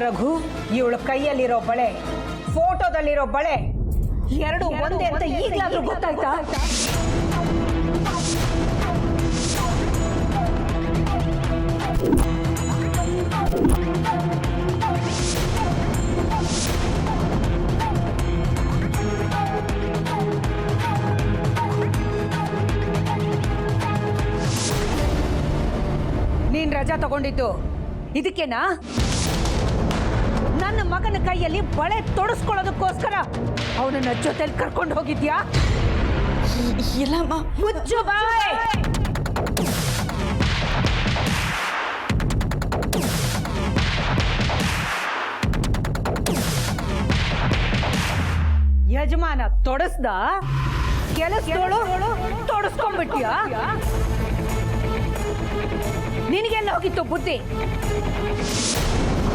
ರಘು, ಇವಳು ಕೈಯಲ್ಲಿರೋ ಬಳೆ, ಫೋಟೋದಲ್ಲಿರೋ ಬಳೆ ಎರಡು ಒಂದೇ ಅಂತ ಈಗಲಾದ್ರೂ ಗೊತ್ತಾಯ್ತಾ? ನೀನ್ ರಜಾ ತಗೊಂಡಿದ್ದು ಇದಕ್ಕೇನಾ? ನನ್ನ ಮಗನ ಕೈಯಲ್ಲಿ ಬಳೆ ತೊಡಸ್ಕೊಳ್ಳೋದಕ್ಕೋಸ್ಕರ ಅವನನ್ನ ಜೊತೆಲಿ ಕರ್ಕೊಂಡು ಹೋಗಿದ್ಯಾ? ಇಲ್ಲಮ್ಮ. ಮುಚ್ಚು ಬಾಯ್. ಯಜಮಾನ ತೊಡಸ್ದ, ಕೆಲಸದೋಳು ತೊಡಸ್ಕೊಂಡ್ಬಿಟ್ಯಾ? ನಿನಗೆಲ್ಲ ಹೋಗಿತ್ತು ಬುದ್ಧಿ?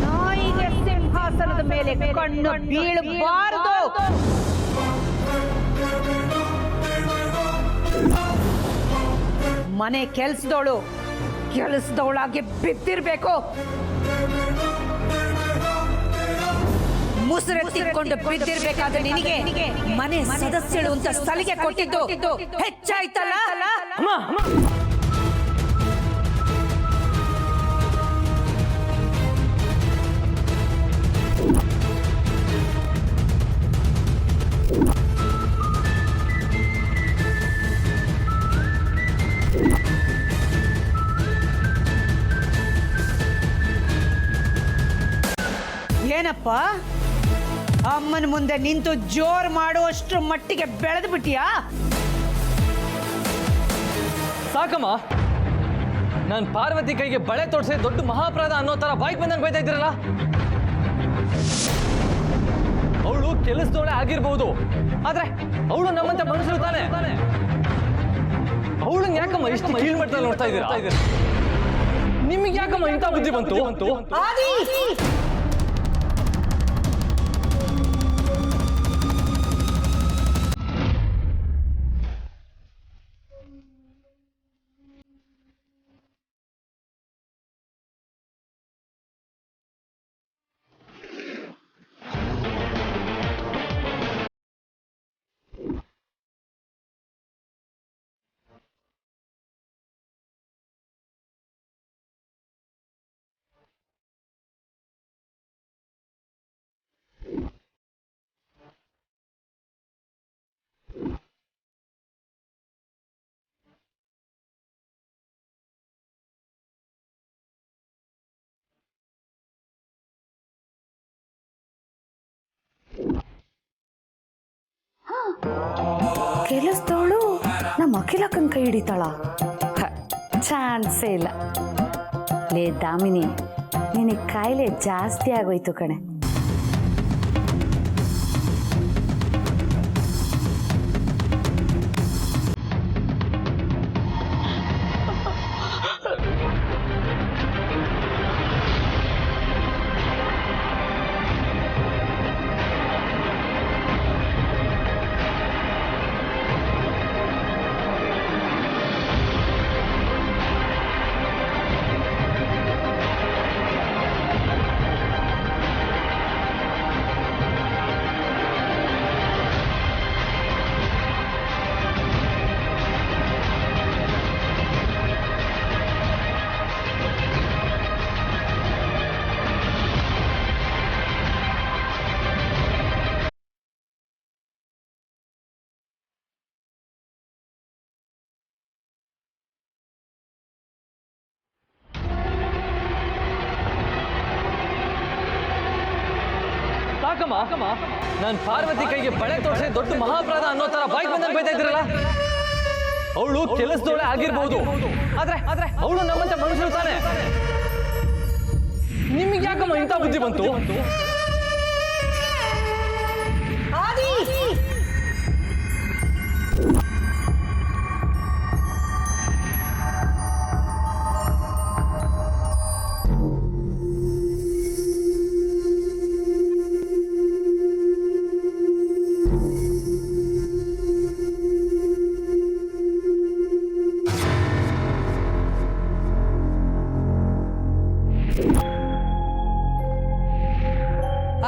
ನಾಯಿಗೆ ಸಿಂಹಾಸನದ ಮೇಲೆ ಕಣ್ಣು ಬೀಳಬಾರದು. ಮನೆ ಕೆಲಸದವಳಾಗಿ ಬಿದ್ದಿರ್ಬೇಕು. ಮುಸುರೆತ್ತಿಕೊಂಡು ಬಿದ್ದಿರ್ಬೇಕಾದ್ರೆ ನಿನಗೆ ಮನೆ ಸದಸ್ಯಳು ಅಂತ ಸಲಿಗೆ ಕೊಟ್ಟಿದ್ದು ಹೆಚ್ಚಾಯ್ತಲ್ಲ? ಏನಪ್ಪ, ಅಮ್ಮನ ಮುಂದೆ ನಿಂತು ಜೋರ್ ಮಾಡುವಷ್ಟು ಮಟ್ಟಿಗೆ ಬೆಳೆದು ಬಿಟ್ಟಿಯಾ? ಸಾಕಮ್ಮ, ನಾನು ಪಾರ್ವತಿ ಕೈಗೆ ಬಳೆ ತೊಡ್ಸಿ ದೊಡ್ಡ ಮಹಾಪರಾಧ ಅನ್ನೋ ತರ ಬಾಯ್ಗೆ ಬಂದಂಗೆ ಬೈತಾ ಇದ್ದೀರಲ್ಲ. ಅವಳು ಕೆಲಸದೊಳೆ ಆಗಿರ್ಬೋದು, ಆದ್ರೆ ಅವಳು ನಮ್ಮಂತೆ ಮನುಷ್ಯರು ತಾನೆ. ಅವಳನ್ನ ಯಾಕಮ್ಮ ಇಷ್ಟು ಕೀಳ್ ಮಟ್ಟದಲ್ಲಿ ನೋಡ್ತಾ ಇದ್ದೀರಾ? ನಿಮಗೆ ಯಾಕಮ್ಮ ಇಂಥ ಬುದ್ಧಿ ಬಂತು? ಕೆಲಸದವಳು ನಮ್ಮ ಅಖಿಲಕ್ಕನ ಕೈ ಹಿಡಿತಾಳ? ಚಾನ್ಸೇ ಇಲ್ಲ. ಲೇ ದಾಮಿನಿ, ನಿನಗೆ ಕಾಯಿಲೆ ಜಾಸ್ತಿ ಆಗೋಯ್ತು ಕಣೆ. ನಾನು ಪಾರ್ವತಿ ಕೈಗೆ ಬಳೆ ತೊಡ್ಸಿ ದೊಡ್ಡ ಮಹಾಪರಾಧ ಅನ್ನೋ ತರ ಬಾಯ್ಗೆ ಬಂದಂಗೆ ಬೈತಾ ಇದ್ದೀರಲ್ಲ. ಅವಳು ಕೆಲಸದೊಳೆ ಆಗಿರ್ಬೋದು, ಆದ್ರೆ ಅವಳು ನಮ್ಮಂತೆ ಮನುಷ್ಯರು ತಾನೆ. ನಿಮಗೆ ಯಾಕಮ್ಮ ಇಂಥ ಬುದ್ಧಿ ಬಂತು?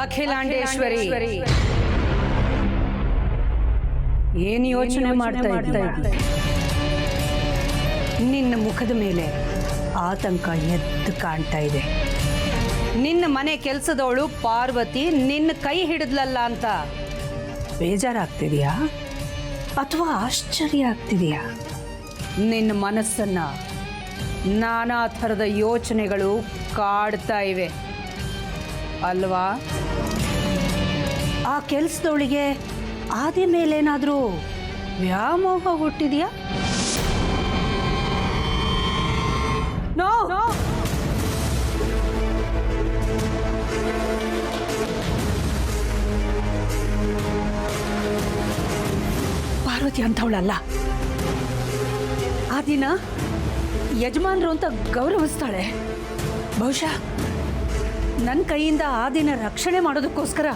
ಅಖಿಲಾಂಡೇಶ್ವರಿ, ಏನು ಯೋಚನೆ ಮಾಡ್ತಾ ಇದ್ದೆ? ನಿನ್ನ ಮುಖದ ಮೇಲೆ ಆತಂಕ ಎದ್ದು ಕಾಣ್ತಾ ಇದೆ. ನಿನ್ನ ಮನೆ ಕೆಲಸದವಳು ಪಾರ್ವತಿ ನಿನ್ನ ಕೈ ಹಿಡಿದ್ಲಲ್ಲ ಅಂತ ಬೇಜಾರಾಗ್ತಿದೆಯಾ ಅಥವಾ ಆಶ್ಚರ್ಯ ಆಗ್ತಿದೆಯಾ? ನಿನ್ನ ಮನಸ್ಸನ್ನ ನಾನಾ ಥರದ ಯೋಚನೆಗಳು ಕಾಡ್ತಾ ಇವೆ ಅಲ್ವಾ? ಆ ಕೆಲಸದವಳಿಗೆ ಆದಿ ಮೇಲೇನಾದರೂ ವ್ಯಾಮೋಹ ಹುಟ್ಟಿದೆಯಾ? ನೋ, ಪಾರ್ವತಿ ಅಂಥವಳಲ್ಲ. ಆ ದಿನ ಯಜಮಾನ್ರು ಅಂತ ಗೌರವಿಸ್ತಾಳೆ. ಬಹುಶಃ ನನ್ನ ಕೈಯಿಂದ ಆ ದಿನ ರಕ್ಷಣೆ ಮಾಡೋದಕ್ಕೋಸ್ಕರ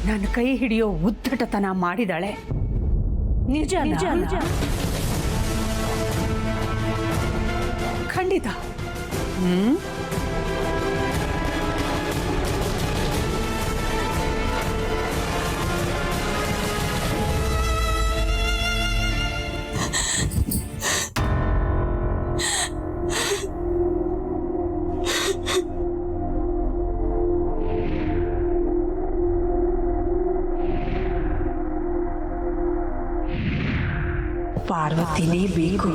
ನನ್ನ ಕೈ ಹಿಡಿಯೋ ಉದ್ದಟತನ ಮಾಡಿದಾಳೆ. ನಿಜ ನಿಜ ಖಂಡಿತ. ಪಾರ್ವತಿನೇ ಬೇಕು.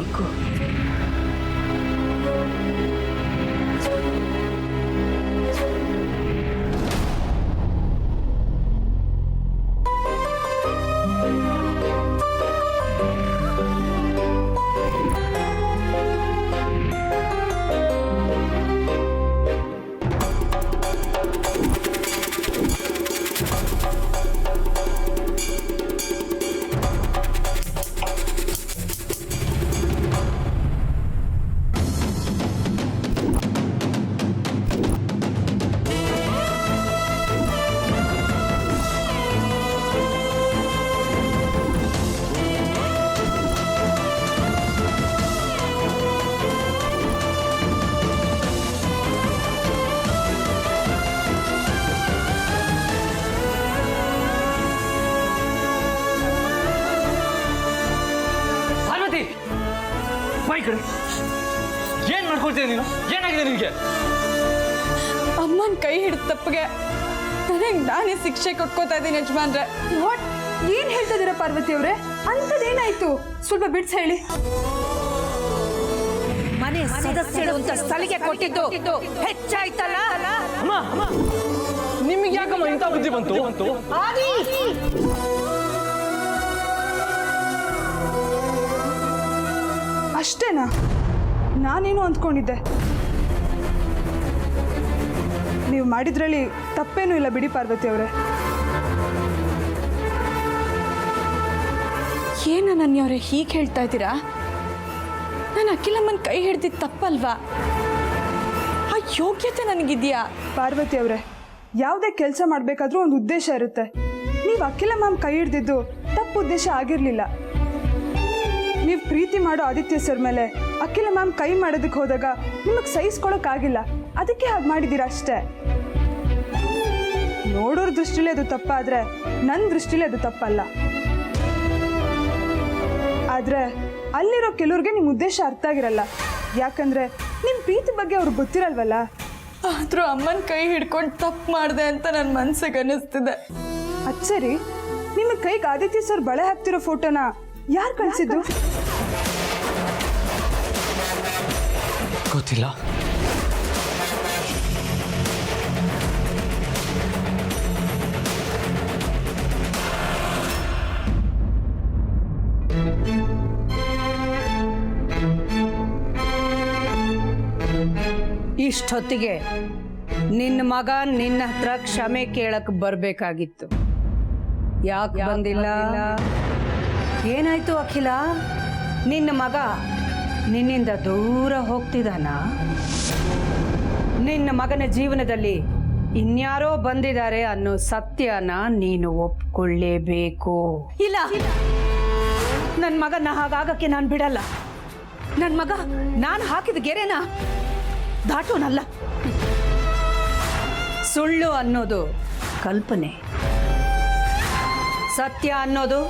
ಏನ್ ಮಾಡ್ಕೊಳ್ತೀಯ ನೀನು? ಏನಾಗಿದೆ ನಿನಗೆ? ಅಮ್ಮನ ಕೈ ಹಿಡಿದ ತಪ್ಪಿಗೆ ನನಗೆ ನಾನೇ ಶಿಕ್ಷೆ ಕೊಟ್ಕೋತಾ ಇದ್ದೀನಿ ಯಜಮಾನ್ರೆ. ವಾಟ್? ಏನ್ ಹೇಳ್ತಾ ಇದೀರಾ ಪಾರ್ವತಿ ಅವರೇ? ಅಂಥದ್ದೇನಾಯ್ತು? ಸ್ವಲ್ಪ ಬಿಡ್ಸ್ ಹೇಳಿ. ಮನೆ ಸದಸ್ಯರು ಅಂತ ಸಲಿಗೆ ಕೊಟ್ಟಿದ್ದು ಹೆಚ್ಚಾಯ್ತಲ್ಲ? ನಿಮಗೆ ಯಾಕಮ್ಮ ಇಂಥ ಬುದ್ಧಿ ಬಂತು? ಅಷ್ಟೇನಾ? ನಾನೇನು ಅಂದ್ಕೊಂಡಿದ್ದೆ. ನೀವು ಮಾಡಿದ್ರಲ್ಲಿ ತಪ್ಪೇನೂ ಇಲ್ಲ ಬಿಡಿ ಪಾರ್ವತಿ ಅವರೇ. ಏನು ನನ್ನವರೇ ಹೀಗೆ ಹೇಳ್ತಾ ಇದ್ದೀರಾ? ನಾನು ಅಖಿಲಮ್ಮನ ಕೈ ಹಿಡ್ದಿದ್ದು ತಪ್ಪಲ್ವಾ? ಆ ಯೋಗ್ಯತೆ ನನಗಿದೆಯಾ? ಪಾರ್ವತಿ ಅವರೇ, ಯಾವುದೇ ಕೆಲಸ ಮಾಡಬೇಕಾದ್ರೂ ಒಂದು ಉದ್ದೇಶ ಇರುತ್ತೆ. ನೀವು ಅಖಿಲ ಮ್ಯಾಮ್ ಕೈ ಹಿಡ್ದಿದ್ದು ತಪ್ಪು ಉದ್ದೇಶ ಆಗಿರಲಿಲ್ಲ. ನೀವು ಪ್ರೀತಿ ಮಾಡೋ ಆದಿತ್ಯ ಸರ್ ಮೇಲೆ ಅಖಿಲ ಮ್ಯಾಮ್ ಕೈ ಮಾಡೋದಕ್ಕೆ ಹೋದಾಗ ನಿಮಗೆ ಸಹಿಸ್ಕೊಳಕ್ಕಾಗಿಲ್ಲ, ಅದಕ್ಕೆ ಹಾಗೆ ಮಾಡಿದ್ದೀರಾ ಅಷ್ಟೇ. ನೋಡೋರ ದೃಷ್ಟಿಲೇ ಅದು ತಪ್ಪಾದರೆ ನನ್ನ ದೃಷ್ಟಿಲೇ ಅದು ತಪ್ಪಲ್ಲ. ಆದರೆ ಅಲ್ಲಿರೋ ಕೆಲವ್ರಿಗೆ ನಿಮ್ಮ ಉದ್ದೇಶ ಅರ್ಥ ಆಗಿರಲ್ಲ. ಯಾಕಂದರೆ ನಿಮ್ಮ ಪ್ರೀತಿ ಬಗ್ಗೆ ಅವ್ರಿಗೆ ಗೊತ್ತಿರಲ್ವಲ್ಲ. ಆದರೂ ಅಮ್ಮನ ಕೈ ಹಿಡ್ಕೊಂಡು ತಪ್ಪು ಮಾಡಿದೆ ಅಂತ ನನ್ನ ಮನಸ್ಸಿಗೆ ಅನ್ನಿಸ್ತಿದೆ. ಅದು ಸರಿ, ನಿಮ್ಮ ಕೈಗೆ ಆದಿತ್ಯ ಸರ್ ಬಳೆ ಹಾಕ್ತಿರೋ ಫೋಟೋನ ಯಾರು ಕಳಿಸಿದ್ದು? ಗೊತ್ತಿಲ್ಲ. ಇಷ್ಟೊತ್ತಿಗೆ ನಿನ್ನ ಮಗ ನಿನ್ನ ಹತ್ರ ಕ್ಷಮೆ ಕೇಳಕ್ ಬರ್ಬೇಕಾಗಿತ್ತು. ಯಾಕೆ ಬಂದಿಲ್ಲ? ಏನಾಯ್ತು ಅಖಿಲ? ನಿನ್ನ ಮಗ ನಿನ್ನಿಂದ ದೂರ ಹೋಗ್ತಿದ್ದಾನ? ನಿನ್ನ ಮಗನ ಜೀವನದಲ್ಲಿ ಇನ್ಯಾರೋ ಬಂದಿದ್ದಾರೆ ಅನ್ನೋ ಸತ್ಯನ ನೀನು ಒಪ್ಕೊಳ್ಳೇಬೇಕು. ಇಲ್ಲ, ನನ್ನ ಮಗನ ಹಾಗಾಗಕ್ಕೆ ನಾನು ಬಿಡಲ್ಲ. ನನ್ನ ಮಗ ನಾನು ಹಾಕಿದ ಗೆರೆನ ದಾಟೋನಲ್ಲ. ಸುಳ್ಳು ಅನ್ನೋದು ಕಲ್ಪನೆ, ಸತ್ಯ ಅನ್ನೋದು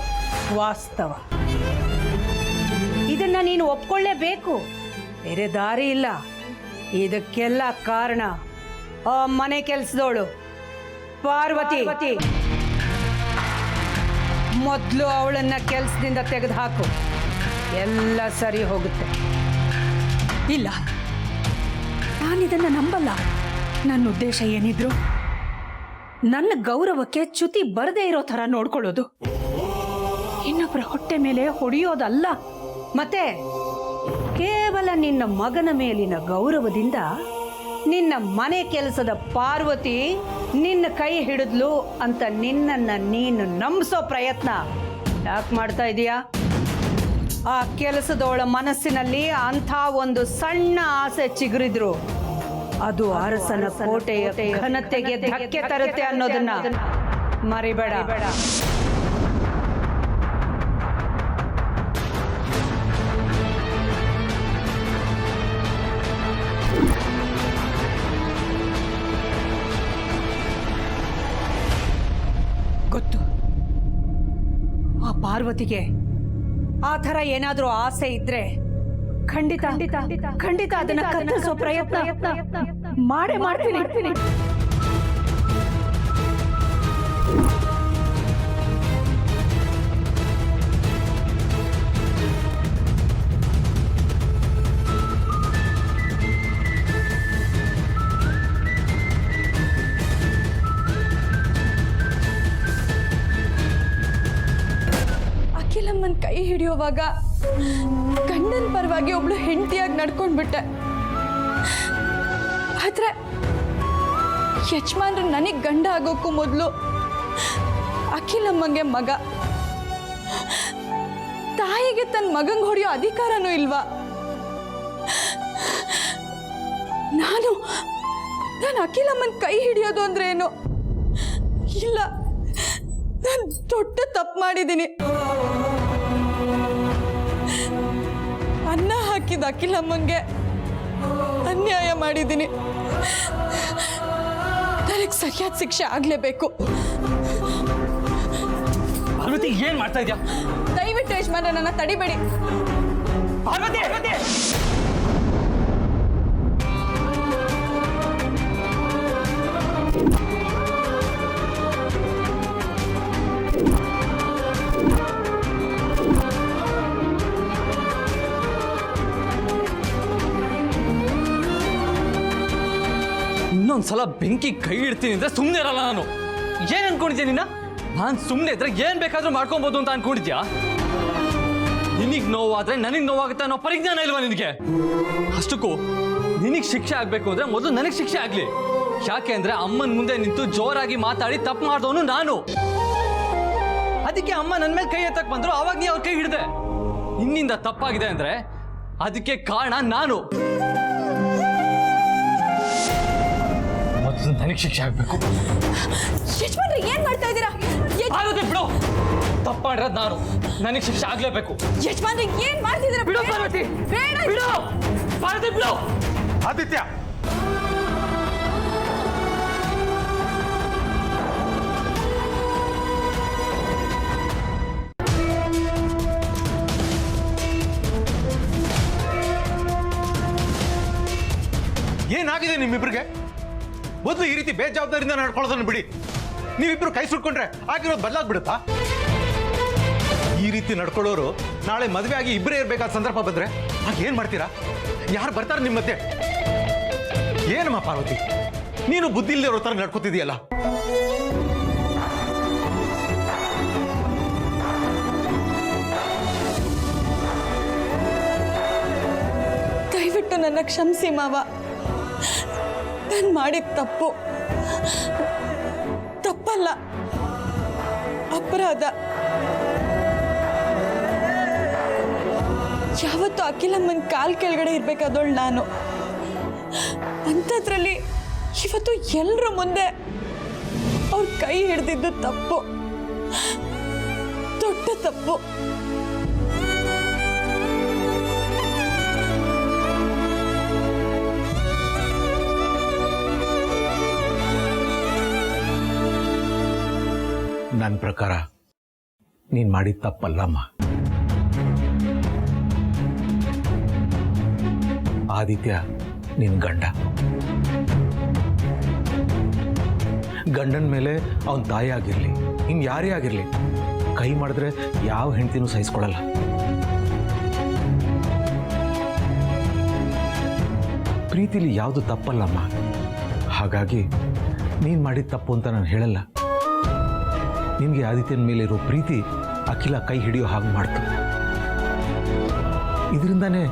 ವಾಸ್ತವ. ಇದನ್ನ ನೀನು ಒಪ್ಕೊಳ್ಳೇಬೇಕು, ಬೇರೆ ದಾರಿ ಇಲ್ಲ. ಇದಕ್ಕೆಲ್ಲ ಕಾರಣ ಆ ಮನೆ ಕೆಲಸದವಳು ಪಾರ್ವತಿ. ಮೊದಲು ಅವಳನ್ನ ಕೆಲಸದಿಂದ ತೆಗೆದುಹಾಕು, ಎಲ್ಲ ಸರಿ ಹೋಗುತ್ತೆ. ಇಲ್ಲ, ನಾನಿದನ್ನು ನಂಬಲ್ಲ. ನನ್ನ ಉದ್ದೇಶ ಏನಿದ್ರು ನನ್ನ ಗೌರವಕ್ಕೆ ಚ್ಯುತಿ ಬರದೇ ಇರೋ ಥರ ನೋಡ್ಕೊಳ್ಳೋದು, ಇನ್ನೊಬ್ಬರ ಹೊಟ್ಟೆ ಮೇಲೆ ಹೊಡೆಯೋದಲ್ಲ. ಮತ್ತೆ ಕೇವಲ ನಿನ್ನ ಮಗನ ಮೇಲಿನ ಗೌರವದಿಂದ ನಿನ್ನ ಮನೆ ಕೆಲಸದ ಪಾರ್ವತಿ ನಿನ್ನ ಕೈ ಹಿಡಿದ್ಲು ಅಂತ ನಿನ್ನನ್ನ ನೀನು ನಂಬಿಸೋ ಪ್ರಯತ್ನ ಯಾಕೆ ಮಾಡ್ತಾ ಇದೀಯಾ? ಆ ಕೆಲಸದವಳ ಮನಸ್ಸಿನಲ್ಲಿ ಅಂಥ ಒಂದು ಸಣ್ಣ ಆಸೆ ಚಿಗುರಿದ್ರು ಅದು ಅರಸನ ಕೋಟೆಯ ಘನತೆಗೆ ಧಕ್ಕೆ ತರುತ್ತೆ ಅನ್ನೋದನ್ನ ಮರಿಬೇಡ. ಗೊತ್ತು, ಆ ಪಾರ್ವತಿಗೆ ಆ ಥರ ಏನಾದ್ರೂ ಆಸೆ ಇದ್ರೆ ಖಂಡಿತ ಖಂಡಿತ ಅದನ್ನ ಕತ್ತರಿಸೋ ಪ್ರಯತ್ನ ಮಾಡೇ ಮಾಡ್ತೀನಿ. ಅಖಿಲಮ್ಮನ ಕೈ ಹಿಡಿಯುವಾಗ ಗಂಡನ ಪರವಾಗಿ ಒಬ್ಳು ಹೆಂಡತಿಯಾಗಿ ನಡ್ಕೊಂಡ್ಬಿಟ್ಟೆ. ಆದ್ರೆ ಯಜಮಾನ್ರು ನನಗೆ ಗಂಡ ಆಗೋಕ್ಕೂ ಮೊದಲು ಅಖಿಲಮ್ಮಂಗೆ ಮಗ. ತಾಯಿಗೆ ತನ್ನ ಮಗಂಗೆ ಹೊಡೆಯೋ ಅಧಿಕಾರನೂ ಇಲ್ವಾ? ನಾನು ಅಖಿಲಮ್ಮನ ಕೈ ಹಿಡಿಯೋದು ಅಂದ್ರೆ ಏನು? ಇಲ್ಲ, ನಾನು ದೊಡ್ಡ ತಪ್ಪು ಮಾಡಿದ್ದೀನಿ. ಅನ್ನ ಹಾಕಿದ ಅಖಿಲಮ್ಮಂಗೆ ಅನ್ಯಾಯ ಮಾಡಿದ್ದೀನಿ. ನನಗೆ ಸರಿಯಾದ ಶಿಕ್ಷೆ ಆಗ್ಲೇಬೇಕು. ಪಾರ್ವತಿ, ಏನ್ ಮಾಡ್ತಾ ಇದ್ಯಾ? ದಯವಿಟ್ಟು ಯಜಮಾನ ನನ್ನ ತಡಿಬೇಡಿ. ಪಾರ್ವತಿ, ಇನ್ನೊಂದ್ಸಲ ಬೆಂಕಿ ಕೈ ಇಡ್ತೀನಿ ಅಂದ್ರೆ ಸುಮ್ಮನೆ ಇರಲ್ಲ ನಾನು. ಏನ್ ಅನ್ಕೊಂಡಿದ್ಯಾ ನಿನ್ನ? ನಾನು ಸುಮ್ಮನೆ ಇದ್ರೆ ಏನ್ ಬೇಕಾದ್ರೂ ಮಾಡ್ಕೊಬೋದು ಅಂತ ಅನ್ಕೊಂಡಿದ್ಯಾ? ನಿನಗ್ ನೋವಾದ್ರೆ ನನಗ್ ನೋವಾಗುತ್ತೆ ಅನ್ನೋ ಪರಿಜ್ಞಾನ ಇಲ್ವಾ ನಿನಗೆ? ಅಷ್ಟಕ್ಕೂ ನಿನಗ್ ಶಿಕ್ಷೆ ಆಗ್ಬೇಕು ಅಂದ್ರೆ ಮೊದಲು ನನಗ್ ಶಿಕ್ಷೆ ಆಗ್ಲಿ. ಯಾಕೆ ಅಂದ್ರೆ ಅಮ್ಮನ ಮುಂದೆ ನಿಂತು ಜೋರಾಗಿ ಮಾತಾಡಿ ತಪ್ಪು ಮಾಡಿದವನು ನಾನು. ಅದಕ್ಕೆ ಅಮ್ಮ ನನ್ನ ಮೇಲೆ ಕೈ ಎತ್ತಕ್ ಬಂದ್ರು, ಅವಾಗ ನೀ ಅವ್ರ ಕೈ ಹಿಡ್ದೆ. ನಿನ್ನಿಂದ ತಪ್ಪಾಗಿದೆ ಅಂದ್ರೆ ಅದಕ್ಕೆ ಕಾರಣ ನಾನು. ಮೊದಲು ನನಗ್ ಶಿಕ್ಷೆ ಆಗ್ಬೇಕು. ಯಜಮಾನ್ರೆ, ಏನ್ ಮಾಡ್ತಾ ಇದ್ದೀರಾ? ಆಗುತ್ತೆ ಬಿಡು, ತಪ್ಪು ಮಾಡಿರೋದು ನಾನು, ನನಗೆ ಶಿಕ್ಷೆ ಆಗ್ಲೇಬೇಕು. ಯಜಮಾನ್ರೆ, ಏನ್ ಮಾಡ್ತಿದ್ದೀರಾ? ಬಿಡು ಪಾರ್ವತಿ, ಬೇಡ. ಬಿಡು ಪಾರ್ವತಿ, ಬಿಡು. ಆದಿತ್ಯ, ಏನಾಗಿದೆ ನಿಮ್ಮಿಬ್ರಿಗೆ? ಮೊದಲು ಈ ರೀತಿ ಬೇಜವಾಬ್ದಾರಿಯಿಂದ ನಡ್ಕೊಳ್ಳೋದನ್ನು ಬಿಡಿ. ನೀವಿಬ್ರು ಕೈ ಸುಟ್ಕೊಂಡ್ರೆ ಆಗಿರೋದು ಬದಲಾಗ್ಬಿಡುತ್ತಾ? ಈ ರೀತಿ ನಡ್ಕೊಳ್ಳೋರು ನಾಳೆ ಮದುವೆ ಆಗಿ ಇಬ್ಬರೇ ಇರಬೇಕಾದ ಸಂದರ್ಭ ಬಂದ್ರೆ ಆಗ ಏನ್ ಮಾಡ್ತೀರಾ? ಯಾರು ಬರ್ತಾರೆ ನಿಮ್ಮ ಮಧ್ಯೆ? ಏನಮ್ಮ ಪಾರ್ವತಿ, ನೀನು ಬುದ್ಧಿ ಇಲ್ಲದಿರೋ ತರ ನಡ್ಕೋತಿದೀಯಲ್ಲ. ದಯವಿಟ್ಟು ನನ್ನ ಕ್ಷಮಿಸಿ ಮಾವ. ನಾನು ಮಾಡಿದ ತಪ್ಪಲ್ಲ, ಅಪರಾಧ. ಯಾವತ್ತು ಅಖಿಲಮ್ಮನ ಕಾಲ್ ಕೆಳಗಡೆ ಇರ್ಬೇಕಾದವಳು ನಾನು. ಅಂಥದ್ರಲ್ಲಿ ಇವತ್ತು ಎಲ್ಲರ ಮುಂದೆ ಅವ್ರ ಕೈ ಹಿಡ್ದಿದ್ದು ತಪ್ಪು, ದೊಡ್ಡ ತಪ್ಪು. ನನ್ನ ಪ್ರಕಾರ ನೀನು ಮಾಡಿದ ತಪ್ಪಲ್ಲಮ್ಮ. ಆದಿತ್ಯ ನಿನ್ನ ಗಂಡನ ಮೇಲೆ ಅವನ ತಾಯಿ ಆಗಿರಲಿ, ಇನ್ನು ಯಾರೇ ಆಗಿರಲಿ, ಕೈ ಮಾಡಿದ್ರೆ ಯಾವ ಹೆಂಡ್ತಿನೂ ಸಹಿಸ್ಕೊಳ್ಳಲ್ಲ. ಪ್ರೀತಿಲಿ ಯಾವುದು ತಪ್ಪಲ್ಲಮ್ಮ. ಹಾಗಾಗಿ ನೀನು ಮಾಡಿದ ತಪ್ಪು ಅಂತ ನಾನು ಹೇಳಲ್ಲ. ನಿನಗೆ ಆದಿತ್ಯನ ಮೇಲೆ ಇರೋ ಪ್ರೀತಿ ಅಖಿಲ ಕೈ ಹಿಡಿಯೋ ಹಾಗೆ ಮಾಡ್ತು. ಇದರಿಂದಾನೇ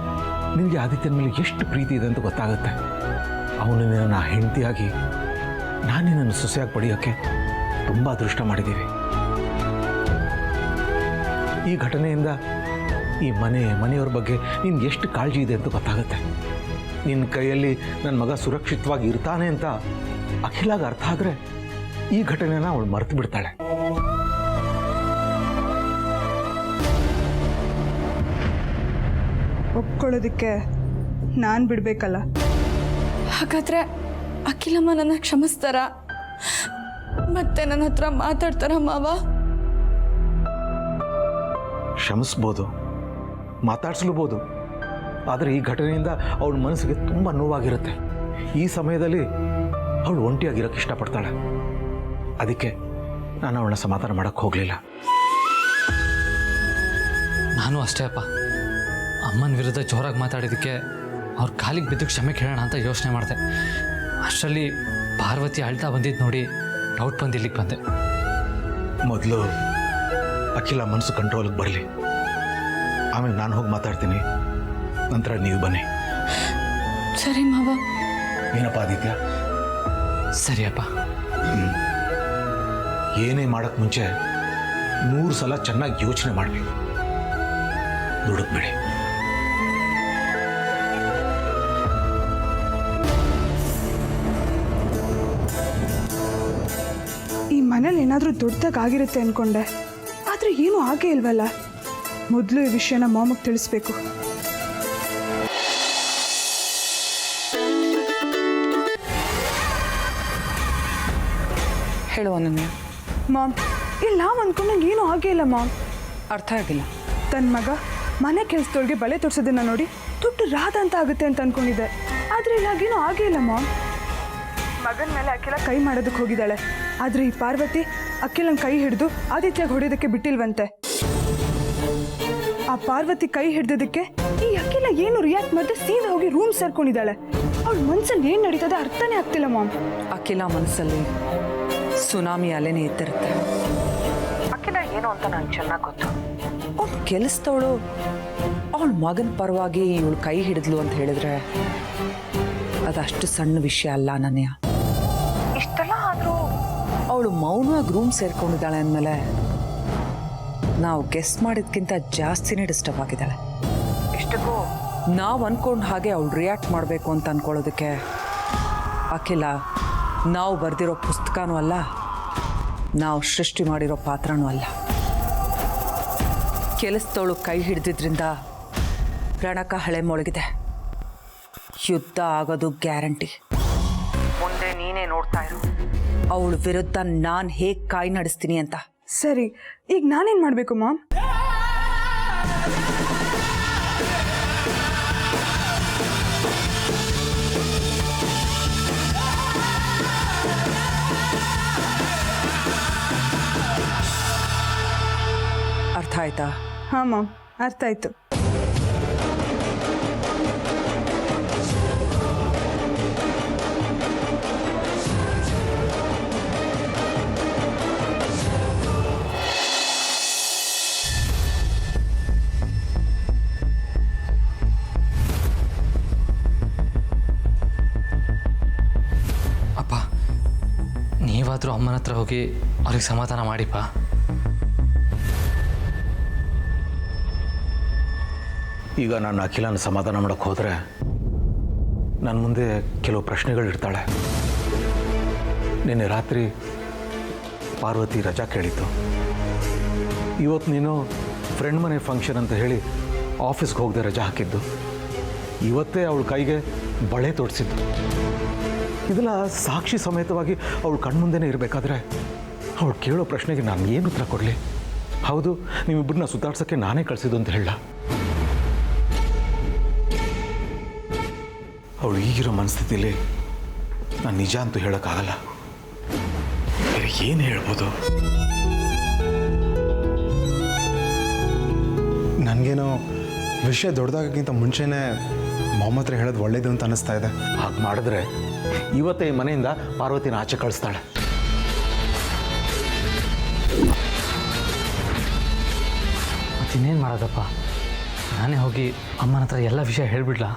ನಿನಗೆ ಆದಿತ್ಯನ ಮೇಲೆ ಎಷ್ಟು ಪ್ರೀತಿ ಇದೆ ಅಂತ ಗೊತ್ತಾಗುತ್ತೆ. ಅವನು ನನ್ನ ಹೆಂಡತಿಯಾಗಿ ನಾನು ನಿನ್ನನ್ನು ಸೊಸೆಯಾಗಿ ಪಡೆಯೋಕ್ಕೆ ತುಂಬ ಅದೃಷ್ಟ ಮಾಡಿದ್ದೀವಿ. ಈ ಘಟನೆಯಿಂದ ಈ ಮನೆಯವ್ರ ಬಗ್ಗೆ ನಿನ್ಗೆ ಎಷ್ಟು ಕಾಳಜಿ ಇದೆ ಅಂತ ಗೊತ್ತಾಗುತ್ತೆ. ನಿನ್ನ ಕೈಯಲ್ಲಿ ನನ್ನ ಮಗ ಸುರಕ್ಷಿತವಾಗಿ ಇರ್ತಾನೆ ಅಂತ ಅಖಿಲಾಗ ಅರ್ಥ ಆದರೆ ಈ ಘಟನೆನ ಅವಳು ಮರೆತು ಬಿಡ್ತಾಳೆ. ಒಪ್ಕೊಳ್ಳೋದಕ್ಕೆ ನಾನು ಬಿಡಬೇಕಲ್ಲ. ಹಾಗಾದ್ರೆ ಅಖಿಲಮ್ಮ ನನ್ನ ಕ್ಷಮಿಸ್ತಾರ? ಮತ್ತೆ ನನ್ನ ಹತ್ರ ಮಾತಾಡ್ತಾರ ಮಾವ? ಕ್ಷಮಿಸ್ಬೋದು, ಮಾತಾಡ್ಸಲೂಬೋದು. ಆದರೆ ಈ ಘಟನೆಯಿಂದ ಅವಳ ಮನಸ್ಸಿಗೆ ತುಂಬ ನೋವಾಗಿರುತ್ತೆ. ಈ ಸಮಯದಲ್ಲಿ ಅವಳು ಒಂಟಿಯಾಗಿರೋಕ್ಕೆ ಇಷ್ಟಪಡ್ತಾಳೆ. ಅದಕ್ಕೆ ನಾನು ಅವಳನ್ನ ಸಮಾಧಾನ ಮಾಡೋಕ್ಕೆ ಹೋಗಲಿಲ್ಲ. ನಾನು ಅಷ್ಟೇ ಅಪ್ಪ. ಅಮ್ಮನ ವಿರುದ್ಧ ಜೋರಾಗಿ ಮಾತಾಡಿದ್ದಕ್ಕೆ ಅವ್ರ ಕಾಲಿಗೆ ಬಿದ್ದು ಕ್ಷಮೆ ಕೇಳೋಣ ಅಂತ ಯೋಚನೆ ಮಾಡಿದೆ. ಅಷ್ಟರಲ್ಲಿ ಪಾರ್ವತಿ ಅಳ್ತಾ ಬಂದಿದ್ದು ನೋಡಿ ಡೌಟ್ ಬಂದು ಇಲ್ಲಿಗೆ ಬಂದೆ. ಮೊದಲು ಅಖಿಲ ಮನಸ್ಸು ಕಂಟ್ರೋಲಿಗೆ ಬರಲಿ, ಆಮೇಲೆ ನಾನು ಹೋಗಿ ಮಾತಾಡ್ತೀನಿ. ನಂತರ ನೀವು ಬನ್ನಿ. ಸರಿ ಮಾವ. ಏನಪ್ಪ ಆದಿತ್ಯ? ಸರಿಯಪ್ಪ. ಏನೇ ಮಾಡೋಕ್ಕೆ ಮುಂಚೆ 100 ಸಲ ಚೆನ್ನಾಗಿ ಯೋಚನೆ ಮಾಡಬೇಕು. ದುಡುಕ್ಬೇಡಿ. ಈ ಮನೇಲಿ ಏನಾದರೂ ದೊಡ್ಡದಾಗಿರುತ್ತೆ ಅಂದ್ಕೊಂಡೆ, ಆದರೆ ಏನೂ ಆಗೇ ಇಲ್ವಲ್ಲ. ಮೊದಲು ಈ ವಿಷಯನ ಮಾಮಗೆ ತಿಳಿಸ್ಬೇಕು. ಹೇಳು ಅನನ್ಯ. ಮಾಮ್, ಇಲ್ಲಿ ನಾವು ಅಂದ್ಕೊಂಡಂಗೆ ಏನೂ ಆಗೇ ಇಲ್ಲ ಮಾಮ್. ಅರ್ಥ ಆಗಿಲ್ಲ. ತನ್ನ ಮಗ ಮನೆ ಕೆಲಸದೊಳಗೆ ಬಳೆ ತೋರಿಸೋದನ್ನ ನೋಡಿ ದೊಡ್ಡ ರಾಧ ಅಂತ ಆಗುತ್ತೆ ಅಂತ ಅಂದ್ಕೊಂಡಿದ್ದೆ. ಆದರೆ ಇಲ್ಲಾಗೇನೂ ಆಗೇ ಇಲ್ಲ ಮಾಮ್. ಮಗನ ಮೇಲೆ ಅಖಿಲ ಕೈ ಮಾಡೋದಕ್ಕೆ ಹೋಗಿದ್ದಾಳೆ. ಆದರೆ ಈ ಪಾರ್ವತಿ ಅಖಿಲನ ಕೈ ಹಿಡಿದು ಆದಿತ್ಯಗೆ ಹೊಡೆಯೋದಕ್ಕೆ ಬಿಟ್ಟಿಲ್ವಂತೆ. ಆ ಪಾರ್ವತಿ ಕೈ ಹಿಡ್ದದಕ್ಕೆ ಈ ಅಖಿಲ ಏನು ರಿಯಾಕ್ಟ್ ಮಾಡಿದ್ರೆ ಸೀದಾ ಹೋಗಿ ರೂಮ್ ಸೇರ್ಕೊಂಡಿದ್ದಾಳೆ. ಅವಳ ಮನ್ಸಲ್ಲಿ ಏನು ನಡೀತದೆ ಅರ್ಥನೇ ಆಗ್ತಿಲ್ಲ ಮಾಮ್. ಅಖಿಲ ಮನಸ್ಸಲ್ಲಿ ಸುನಾಮಿ ಅಲೆನೇ ಎತ್ತಿರುತ್ತೆ. ಅಖಿಲ ಏನು ಅಂತ ನಂಗೆ ಚೆನ್ನಾಗಿ ಗೊತ್ತು. ಅವಳು ಕೆಲಸದವಳು ಅವಳ ಮಗನ ಪರವಾಗಿ ಇವಳು ಕೈ ಹಿಡಿದ್ಲು ಅಂತ ಹೇಳಿದ್ರೆ ಅದಷ್ಟು ಸಣ್ಣ ವಿಷಯ ಅಲ್ಲ ಅನನ್ಯ. ಇಷ್ಟೆಲ್ಲ ಆದರೂ ಅವಳು ಮೌನವಾಗಿ ರೂಮ್ ಸೇರ್ಕೊಂಡಿದ್ದಾಳೆ ಅಂದಮೇಲೆ ನಾವು ಗೆಸ್ ಮಾಡಿದ್ಕಿಂತ ಜಾಸ್ತಿನೇ ಡಿಸ್ಟರ್ಬ್ ಆಗಿದ್ದಾಳೆ. ಇಷ್ಟಕ್ಕೂ ನಾವು ಅಂದ್ಕೊಂಡು ಹಾಗೆ ಅವಳು ರಿಯಾಕ್ಟ್ ಮಾಡಬೇಕು ಅಂತ ಅಂದ್ಕೊಳ್ಳೋದಕ್ಕೆ ಅಖಿಲ ನಾವು ಬರೆದಿರೋ ಪುಸ್ತಕನೂ ಅಲ್ಲ, ನಾವು ಸೃಷ್ಟಿ ಮಾಡಿರೋ ಪಾತ್ರನೂ ಅಲ್ಲ. ಕೆಲಸದವಳು ಕೈ ಹಿಡಿದಿದ್ರಿಂದ ರಣಕ ಹಳೆ ಮೊಳಗಿದೆ. ಯುದ್ಧ ಆಗೋದು ಗ್ಯಾರಂಟಿ. ಮುಂದೆ ನೀನೇ ನೋಡ್ತಾ ಇರು ಅವಳ ವಿರುದ್ಧ ನಾನು ಹೇಗೆ ಕಾಯಿ ನಡೆಸ್ತೀನಿ ಅಂತ. ಸರಿ, ಈಗ ನಾನೇನು ಮಾಡಬೇಕು ಮಾಮ್? ಅರ್ಥ ಆಯ್ತಾ? ಹಾಂ ಮಾಮ್, ಅರ್ಥ ಆಯ್ತು. ಅಪ್ಪ, ನೀವಾದರೂ ಅಮ್ಮನ ಹತ್ರ ಹೋಗಿ ಅವ್ರಿಗೆ ಸಮಾಧಾನ ಮಾಡಿಪ್ಪ. ಈಗ ನಾನು ಅಖಿಲನ ಸಮಾಧಾನ ಮಾಡೋಕ್ಕೆ ಹೋದರೆ ನನ್ನ ಮುಂದೆ ಕೆಲವು ಪ್ರಶ್ನೆಗಳಿರ್ತಾಳೆ. ನಿನ್ನೆ ರಾತ್ರಿ ಪಾರ್ವತಿ ರಜಾ ಕೇಳಿತ್ತು. ಇವತ್ತು ನೀನು ಫ್ರೆಂಡ್ ಮನೆ ಫಂಕ್ಷನ್ ಅಂತ ಹೇಳಿ ಆಫೀಸ್ಗೆ ಹೋಗದೆ ರಜಾ ಹಾಕಿದ್ದು. ಇವತ್ತೇ ಅವಳ ಕೈಗೆ ಬಳೆ ತೊಡಿಸಿದ್ದು. ಇದೆಲ್ಲ ಸಾಕ್ಷಿ ಸಮೇತವಾಗಿ ಅವಳು ಕಣ್ಮುಂದೆನೇ ಇರಬೇಕಾದ್ರೆ ಅವಳು ಕೇಳೋ ಪ್ರಶ್ನೆಗೆ ನಾನು ಏನು ಉತ್ತರ ಕೊಡಲಿ? ಹೌದು, ನಿಮ್ಮಿಬ್ಬರನ್ನ ಸುತ್ತಾಡ್ಸೋಕ್ಕೆ ನಾನೇ ಕಳಿಸಿದ್ದು ಅಂತ ಹೇಳ. ಅವಳು ಈಗಿರೋ ಮನಸ್ಥಿತಿಲಿ ನಾನು ನಿಜ ಅಂತೂ ಹೇಳೋಕ್ಕಾಗಲ್ಲ. ಬೇರೆ ಏನು ಹೇಳ್ಬೋದು? ನನಗೇನೋ ವಿಷಯ ದೊಡ್ಡದಾಗಕ್ಕಿಂತ ಮುಂಚೆನೇ ಮೊಹಮ್ಮದ್ ಹತ್ರ ಹೇಳೋದು ಒಳ್ಳೇದು ಅಂತ ಅನ್ನಿಸ್ತಾ ಇದೆ. ಹಾಗೆ ಮಾಡಿದ್ರೆ ಇವತ್ತೇ ಈ ಮನೆಯಿಂದ ಪಾರ್ವತಿನ ಆಚೆ ಕಳಿಸ್ತಾಳೆ. ಮತ್ತಿನ್ನೇನು ಮಾಡೋದಪ್ಪ? ನಾನೇ ಹೋಗಿ ಅಮ್ಮನ ಹತ್ರ ಎಲ್ಲ ವಿಷಯ ಹೇಳ್ಬಿಡ್ಲಾ?